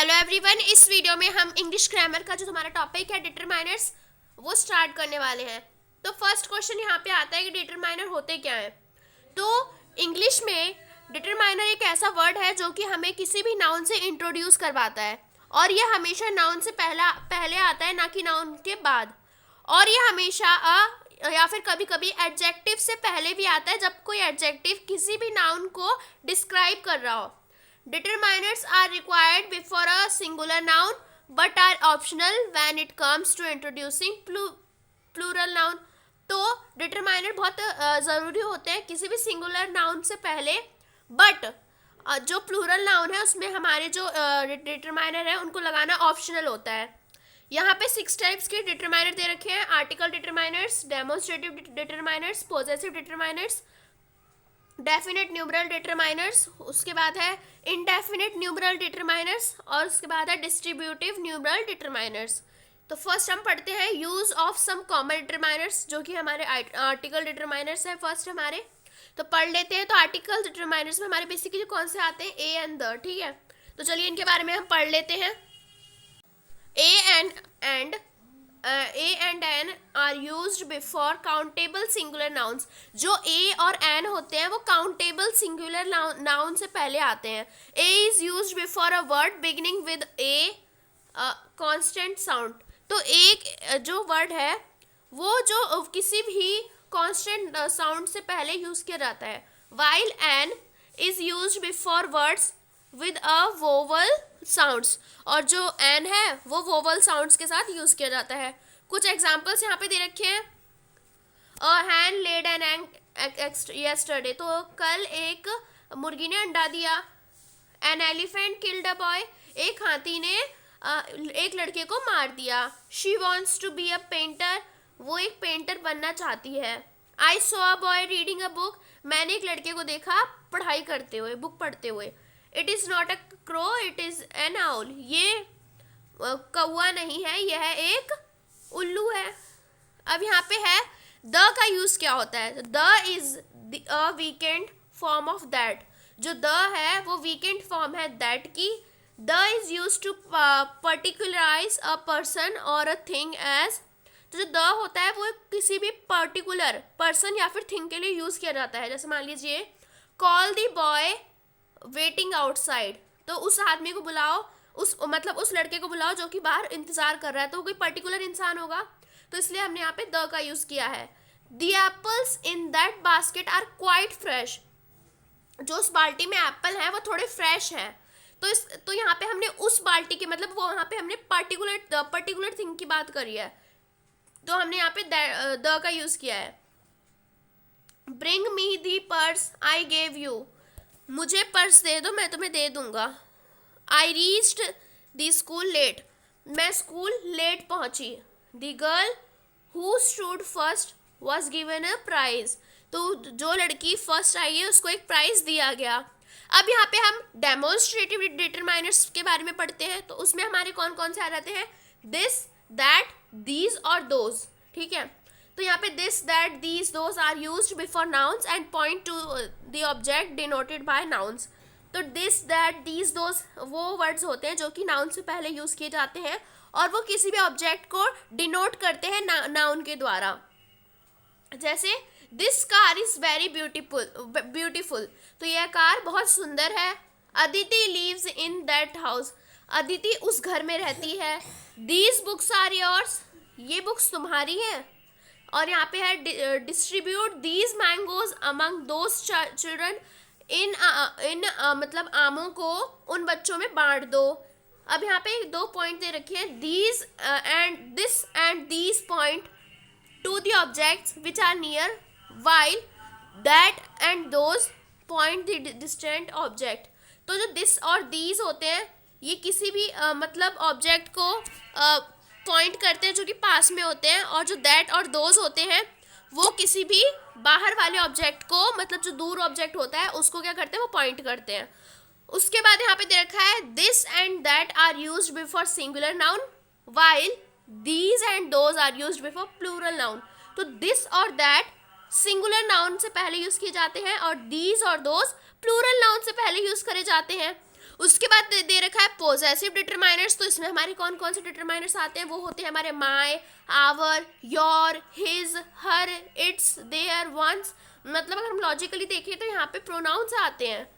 Hello everyone, इस video में हम इंग्लिश ग्रामर का जो हमारा टॉपिक है डिटरमाइनर्स वो स्टार्ट करने वाले हैं। तो फर्स्ट क्वेश्चन यहाँ पे आता है कि डिटरमाइनर होते क्या हैं। तो इंग्लिश में डिटरमाइनर एक ऐसा वर्ड है जो कि हमें किसी भी नाउन से इंट्रोड्यूस करवाता है, और ये हमेशा नाउन से पहले आता है, ना कि नाउन के बाद। और ये हमेशा या फिर कभी कभी एडजेक्टिव से पहले भी आता है, जब कोई एडजेक्टिव किसी भी नाउन को डिस्क्राइब कर रहा हो। Determiners are required before a singular noun but are optional when it comes to introducing plural noun। तो डिटरमाइनर बहुत ज़रूरी होते हैं किसी भी सिंगुलर नाउन से पहले, बट जो प्लूरल नाउन है उसमें हमारे जो डिटरमाइनर है उनको लगाना ऑप्शनल होता है। यहाँ पे 6 टाइप्स के डिटरमाइनर दे रखे हैं: article determiners, demonstrative determiners, possessive determiners, definite numeral determiners, उसके बाद है इनडेफिनेट न्यूमरल डिटरमाइनर्स, और उसके बाद है डिस्ट्रीब्यूटिव न्यूमरल डिटरमाइनर्स। तो फर्स्ट हम पढ़ते हैं use of some common determiners, जो कि हमारे आर्टिकल डिटरमाइनर्स है फर्स्ट हमारे। तो पढ़ लेते हैं। तो आर्टिकल डिटरमाइनर्स में हमारे बेसिकली कौन से आते हैं? A and the. ठीक है, तो चलिए इनके बारे में हम पढ़ लेते हैं। A and an are used before countable singular nouns. जो ए और एन होते हैं वो काउंटेबल सिंगुलर नाउन से पहले आते हैं। A is used before a word beginning with a consonant sound. तो एक जो वर्ड है वो जो किसी भी कांस्टेंट साउंड से पहले यूज किया जाता है। While an is used before words with a vowel sounds, और जो एन है वो वोवल साउंड्स के साथ यूज किया जाता है। कुछ एग्जांपल्स यहाँ पे दे रखे हैं। A hen laid an egg yesterday, तो कल एक मुर्गी ने अंडा दिया। An elephant killed a boy, एक हाथी ने एक लड़के को मार दिया। She wants to be a painter, वो एक पेंटर बनना चाहती है। I saw a boy reading a book, मैंने एक लड़के को देखा पढ़ाई करते हुए, बुक पढ़ते हुए। It is not a crow, it is an owl, ये कौआ नहीं है, यह एक उल्लू है। अब यहाँ पे है द का यूज क्या होता है। The is a weakened form of that. जो द है वो वीकेंड फॉर्म है दैट की। The is use to particularise a person और अ थिंग एज। तो जो द होता है वो किसी भी पर्टिकुलर पर्सन या फिर थिंग के लिए यूज किया जाता है। जैसे मान लीजिए call the boy waiting outside, तो उस आदमी को बुलाओ, उस लड़के को बुलाओ जो कि बाहर इंतजार कर रहा है। तो कोई पर्टिकुलर इंसान होगा, तो इसलिए हमने यहाँ पे द का यूज किया है। The apples in that basket are quite fresh, जो उस बाल्टी में एप्पल है वो थोड़े फ्रेश हैं। तो यहाँ पे हमने उस बाल्टी के मतलब वो यहाँ पे हमने पर्टिकुलर थिंग की बात करी है, तो हमने यहाँ पे द का यूज किया है। Bring me the purse I gave you, मुझे पर्स दे दो मैं तुम्हें दे दूंगा। I reached the school late, मैं स्कूल लेट पहुंची। The girl who stood first was given a prize, तो जो लड़की फर्स्ट आई है उसको एक प्राइज दिया गया। अब यहाँ पे हम डेमोन्स्ट्रेटिव डिटरमाइनर्स के बारे में पढ़ते हैं। तो उसमें हमारे कौन कौन से आ जाते हैं? दिस, दैट, दीज और दोज। ठीक है, तो यहाँ पे this, that, these, those are used before nouns and point to the object denoted by nouns. तो दिस, दैट, दीज, दोज वो वर्ड्स होते हैं जो कि नाउन से पहले यूज किए जाते हैं, और वो किसी भी ऑब्जेक्ट को डिनोट करते हैं नाउन के द्वारा। जैसे this car is very beautiful, तो यह कार बहुत सुंदर है। Aditi lives in that house, Aditi उस घर में रहती है। दीज बुक्स आर योर्स, ये बुक्स तुम्हारी हैं। और यहाँ पे है distribute these mangoes among those children, इन मतलब आमों को उन बच्चों में बांट दो। अब यहाँ पे 2 पॉइंट दे रखे हैं। These and this and these point to the objects which are near, while that and those point the distant object. तो जो दिस और दीज होते हैं ये किसी भी मतलब ऑब्जेक्ट को पॉइंट करते हैं जो कि पास में होते हैं, और जो दैट और दोज होते हैं वो किसी भी बाहर वाले ऑब्जेक्ट को, मतलब जो दूर ऑब्जेक्ट होता है उसको क्या करते हैं, वो पॉइंट करते हैं। उसके बाद यहाँ पे दे रखा है this and that are used before singular noun, while these and those are used before plural noun. तो दिस और दैट सिंगुलर नाउन से पहले यूज किए जाते हैं, और दीज और दोज प्लूरल नाउन से पहले यूज करे जाते हैं। उसके बाद दे रखा है पोजेसिव डिटरमाइनर्स। तो इसमें हमारे कौन कौन से डिटरमाइनर्स आते हैं, वो होते हैं हमारे my, our, your, his, her, its, their, ones. मतलब अगर हम लॉजिकली देखें तो यहाँ पे प्रोनाउंस आते हैं।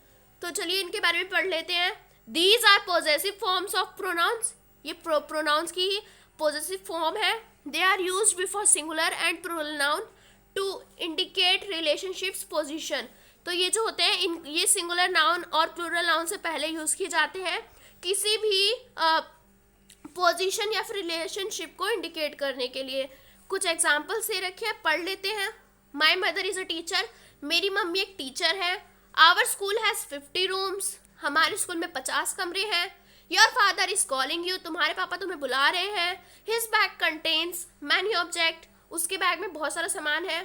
तो चलिए इनके बारे में पढ़ लेते हैं। These are possessive forms of pronouns. ये प्रोनाउंस की पोजेसिव फॉर्म है। They are used before singular and plural noun to indicate relationships position. तो ये जो होते हैं ये सिंगुलर नाउन और प्लूरल नाउन से पहले यूज किए जाते हैं किसी भी पोजीशन या फिर रिलेशनशिप को इंडिकेट करने के लिए। कुछ एग्जांपल्स दे रखे हैं, पढ़ लेते हैं। My mother is a teacher. मेरी मम्मी एक टीचर है। Our school has 50 rooms. हमारे स्कूल में 50 कमरे हैं। Your father is calling you. तुम्हारे पापा तुम्हें बुला रहे हैं। His bag contains many object. उसके बैग में बहुत सारा सामान है।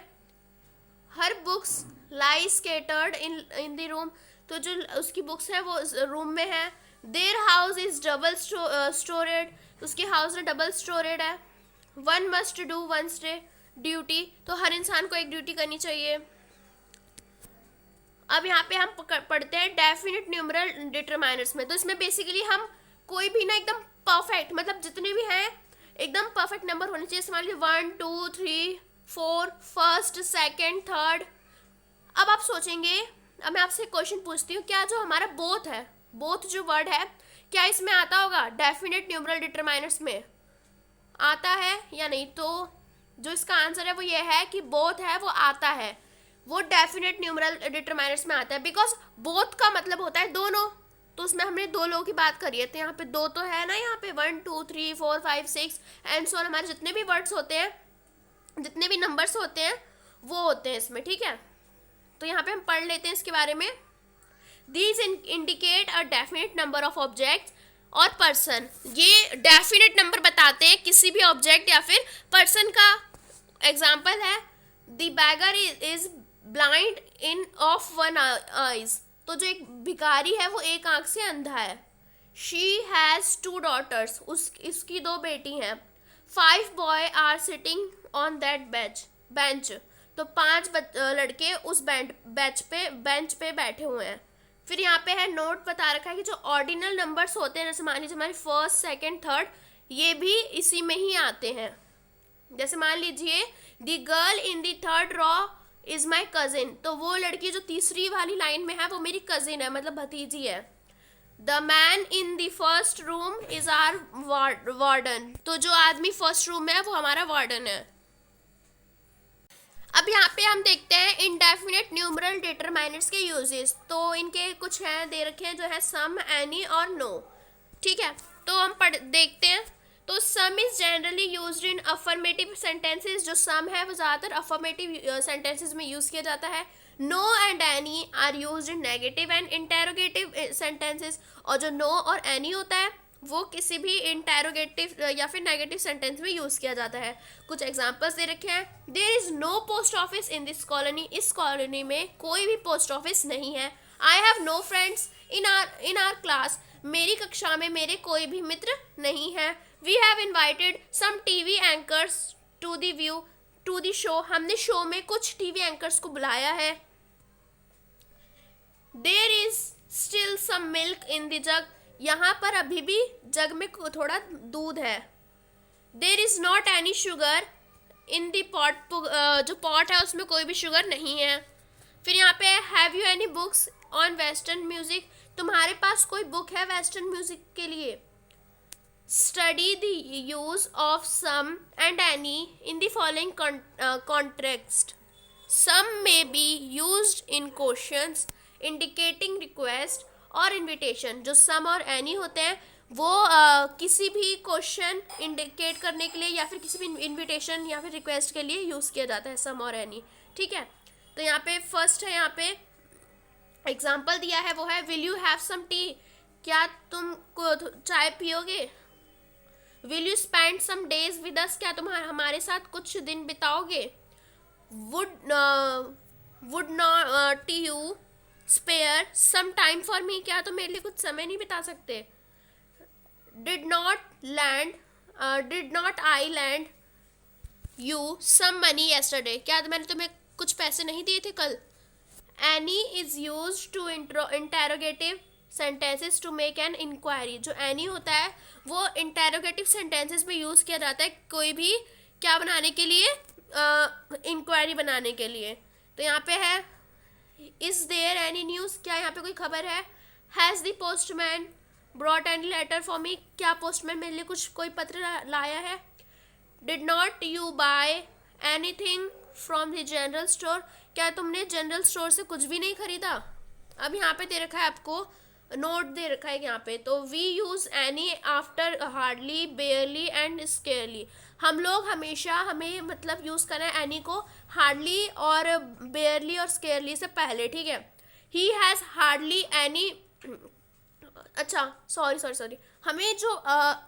Her books lie scattered in the room. तो जो उसकी बुक्स है वो रूम में है। Their house is double storeyed. उसके हाउस में डबल स्टोरेड है। One must do one's day duty. तो हर इंसान को एक ड्यूटी करनी चाहिए। अब यहाँ पे हम पढ़ते हैं डेफिनेट न्यूमरल डिटरमाइनर्स में। तो इसमें बेसिकली हम कोई भी ना एकदम परफेक्ट, मतलब जितने भी हैं एकदम परफेक्ट नंबर होने चाहिए। मान लीजिए 1 2 3 4 फर्स्ट सेकंड थर्ड। अब आप सोचेंगे, अब मैं आपसे क्वेश्चन पूछती हूँ, क्या जो हमारा बोथ है, बोथ जो वर्ड है, क्या इसमें आता होगा डेफिनेट न्यूमरल डिटरमाइनर्स में? आता है या नहीं? तो जो इसका आंसर है वो ये है कि बोथ है वो आता है, वो डेफिनेट न्यूमरल डिटरमाइनर्स में आता है। बिकॉज बोथ का मतलब होता है दोनों। तो उसमें हमने दो लोगों की बात करी है, तो यहाँ पे दो तो है ना, यहाँ पे 1 2 3 4 5 6 एंड सो हमारे जितने भी वर्ड्स होते हैं, जितने भी नंबर्स होते हैं वो होते हैं इसमें, ठीक है। तो यहाँ पे हम पढ़ लेते हैं इसके बारे में। These indicate a definite number of objects और पर्सन। ये डेफिनेट नंबर बताते हैं किसी भी ऑब्जेक्ट या फिर पर्सन का। एग्जाम्पल है the bagger is blind in of one eyes. तो जो एक भिखारी है वो एक आंख से अंधा है। She has 2 daughters। इसकी 2 बेटी हैं। 5 boy are sitting on that bench. तो 5 लड़के उस बेंच पे बैठे हुए हैं। फिर यहाँ पे है नोट बता रखा है कि जो ऑर्डिनल नंबर्स होते हैं, जैसे मान लीजिए हमारे फर्स्ट सेकंड थर्ड, ये भी इसी में ही आते हैं। जैसे मान लीजिए the girl in the third raw is my cousin. तो वो लड़की जो तीसरी वाली लाइन में है वो मेरी कजिन है, मतलब भतीजी है। The man in the first room is our warden. तो जो आदमी फर्स्ट रूम में है वो हमारा वार्डन है। अब यहाँ पे हम देखते हैं इनडेफिनेट न्यूमरल डिटरमाइनर्स के यूजेस। तो इनके कुछ हैं दे रखे हैं, जो है सम, एनी और नो, ठीक है। तो हम देखते हैं। तो सम is generally used in affirmative sentences. जो सम है वो ज़्यादातर अफर्मेटिव सेंटेंसेस में यूज़ किया जाता है। No and any are used in negative and interrogative sentences. और जो नो और एनी होता है वो किसी भी इंटेरोगेटिव या फिर नेगेटिव सेंटेंस में यूज़ किया जाता है। कुछ एग्जांपल्स दे रखे हैं। There is no post office in this colony. इस कॉलोनी में कोई भी पोस्ट ऑफिस नहीं है। I have no friends in our class. मेरी कक्षा में मेरे कोई भी मित्र नहीं है। We have invited some TV anchors to the show. हमने शो में कुछ टीवी एंकर्स को बुलाया है। There is still some milk in the jug. यहाँ पर अभी भी जग में थोड़ा दूध है। There is not any sugar in the pot. जो पॉट है उसमें कोई भी शुगर नहीं है। फिर यहाँ पे have you any books on western music. तुम्हारे पास कोई बुक है वेस्टर्न म्यूजिक के लिए। Study the use of some and any in the following context. Some may be used in questions indicating request और इनविटेशन। जो सम और any होते हैं वो किसी भी क्वेश्चन इंडिकेट करने के लिए या फिर किसी भी इनविटेशन या फिर रिक्वेस्ट के लिए यूज़ किया जाता है सम और एनी, ठीक है। तो यहाँ पे फर्स्ट है, यहाँ पे एग्जाम्पल दिया है वो है will you have some tea. क्या तुम चाय पियोगे। Will you spend some days with us. क्या तुम हमारे साथ कुछ दिन बिताओगे। Would not you spare some time for me. क्या तुम मेरे लिए कुछ समय नहीं बिता सकते। Did not I lend you some money yesterday. क्या मैंने तुम्हें कुछ पैसे नहीं दिए थे कल। Any is used to interrogative sentences to make an inquiry. जो एनी होता है वो इंटेरोगेटिव सेंटेंसेस में यूज़ किया जाता है कोई भी क्या बनाने के लिए, इंक्वायरी बनाने के लिए। तो यहाँ पे है इज देयर एनी न्यूज़, क्या यहाँ पे कोई खबर है। Has the postman brought any letter for me, क्या पोस्टमैन मेरे लिए कुछ कोई पत्र लाया है। Did not you buy anything from the general store, क्या तुमने जनरल स्टोर से कुछ भी नहीं खरीदा। अब यहाँ पे दे रखा है आपको नोट दे रखा है यहाँ पे, तो we use any after hardly barely and scarcely. हम लोग हमेशा हमें मतलब यूज़ करना है एनी को हार्डली और बेयरली और स्केयरली से पहले, ठीक है। ही हैज़ हार्डली एनी, अच्छा सॉरी हमें जो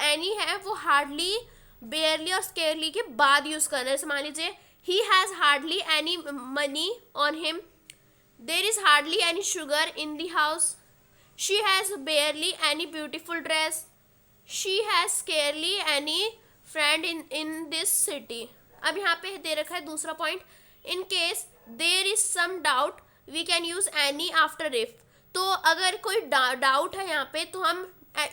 एनी है वो हार्डली बेयरली और स्केयरली के बाद यूज़ करना है। जैसे मान लीजिए he has hardly any money on him, there is hardly any sugar in the house, she has barely any beautiful dress, she has scarcely any friend in this city. अब यहाँ पे दे रखा है दूसरा point, in case there is some doubt we can use any after if. तो अगर कोई डाउट है यहाँ पे तो हम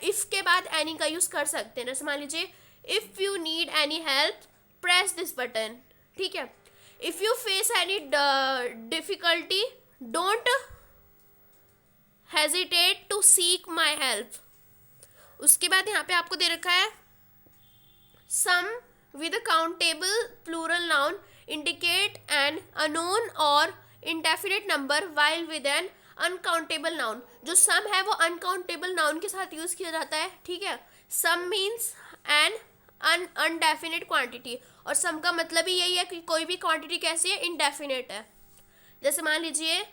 इफ के बाद एनी का यूज़ कर सकते हैं। जैसे मान लीजिए if you need any help press this button, ठीक है। If you face any difficulty don't hesitate to seek my help. उसके बाद यहाँ पे आपको दे रखा है some with countable plural noun indicate an unknown और indefinite number while with an uncountable noun. जो सम है वो अनकाउंटेबल नाउन के साथ यूज़ किया जाता है, ठीक है। सम मीन्स एन अनडेफिनिट क्वांटिटी, और सम का मतलब ही यही है कि कोई भी क्वांटिटी कैसी है, इनडेफिनिट है। जैसे मान लीजिए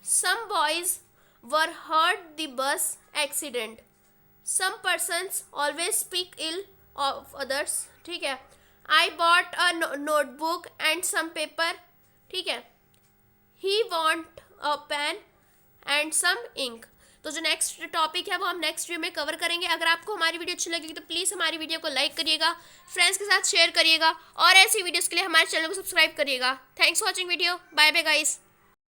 some boys were hurt the bus accident, some persons always speak ill of others, ठीक है। I bought a notebook and some paper, ठीक है। He want a pen and some ink. तो जो नेक्स्ट टॉपिक है वो हम नेक्स्ट वीडियो में कवर करेंगे। अगर आपको हमारी वीडियो अच्छी लगेगी तो प्लीज़ हमारी वीडियो को लाइक करिएगा, फ्रेंड्स के साथ शेयर करिएगा और ऐसी वीडियोस के लिए हमारे चैनल को सब्सक्राइब करिएगा। Thanks for watching video, bye bye guys.